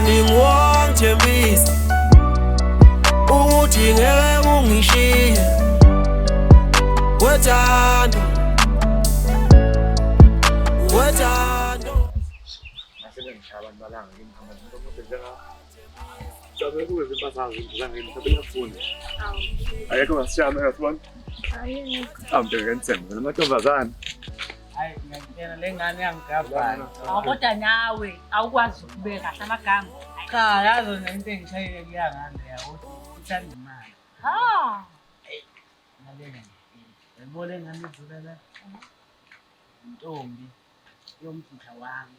Ngani ngithembisa ukuthi ngeke ungishiye wethando Ngihlaba ngibalanga ngihamba ngibona Sabe ukuthi impasazi ngizangeni sabelafuna. Ayekho ngasiyama yasibona. Ambe ngentsembe lamantombazana. Hayi ngiyakutshela lengane yangigabhana. Kodwa nawe awukwazi ukubeka kahle amagama. Cha yazo into engishayile kuyangane yakuthi ithanda imali. Nalena. Yabona engane idlula la. Intombi yomthitha wami.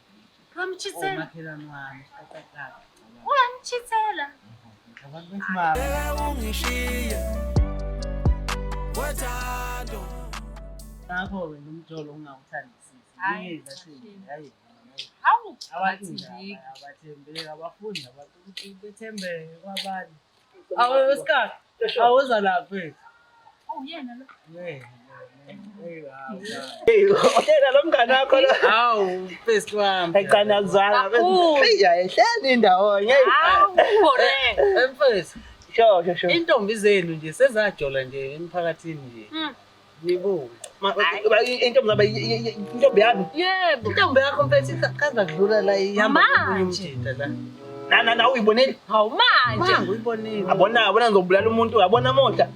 Wamchithela. Umakhelwane wami. Qaqaqaqa. Uyamchithela. Abantu besimame. ungishiye wethando Ngakho-ke nomjolo ungawuthandisisi. Ngiyeza thini hayi. Hawu Abathembeki abathembeki abafundi abantu ukuthi bethembeke kwabanye. Awusikhathi. Awuza lapha. Yena lo. Utela lo mngane wakho lo. Hawu first wami. Eqanazana bese. Eyahleli indawonye. Hawu correct. Emfethu. Sho. Intombi zenu nje sezajola nje emphakathini nje. Yibo. Intombi zaba intombi yami. Yebo. Intombi yakho mfethu kaza kudlula la ihamba umthitha la. Na uyibonile? Hawu manje. Manje uyibonile. Abona ngizobulala umuntu, abona moda.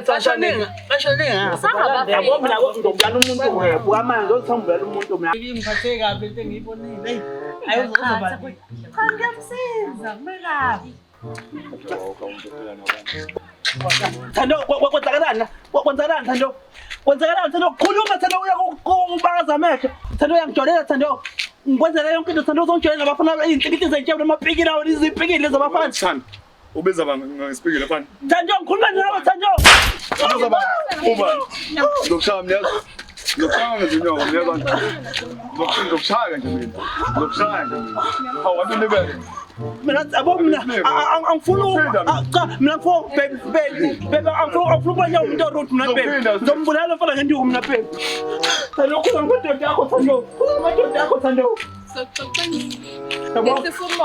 Basho ninga. Yabo mina ngizobulala umuntu webuka manje uzithambulala umuntu mina. Ngiphathe kabi into engiyibonile. Hayi uzoba. Cha ngiyamsiza kumelapi. Thando kwenzakalani? Kwenzakalani Thando? Kwenzakalani Thando? Khuluma Thando uyakubakaza amehlo. Thando uyangijolela Thando. Ngikwenzela yonke into Thando uzongijolela abafana izinhlikithi zentshe namapiki lawo izipikile zabafana. Thando. Ubeza ngisipikile mfana. Thando ngikhuluma nawe Thando. Ubeza uba. Ngokushaya mnyazo. Ngokushaya ngezinyoka mnyazo. Ngokushaya nje mina. Ngokushaya nje mina. Hawu wathi libele. Mina abo mina angifuna cha mina ngifo bebe angifuna ukubona umuntu root mina bebe ngizombulala mfana ngenduku mina bebe Thando khona ngododa yakho Thando ngododa yakho Thando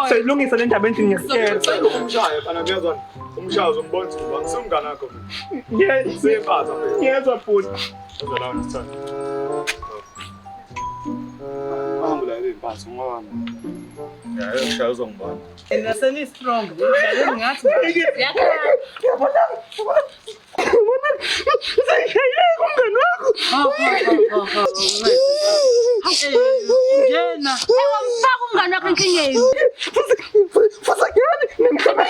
Sayilungisa le ndaba endini ngiyakutshela Umshaya mfana mnyazo. Umshaya uzombona ukuthi ngisemngane wakho. Yes Seyiphatha mfethu. yezwa futhi Uzala ngithanda. Bahambula impatho ngoba. Ya ushaya uzongibona. Ina seni strong. Ngidlale ngathi Yakhala. yabona sayishayile kumngane wakho Ngena. Ewamfaka umngane wakho enkingeni. Fasakani ngimkhama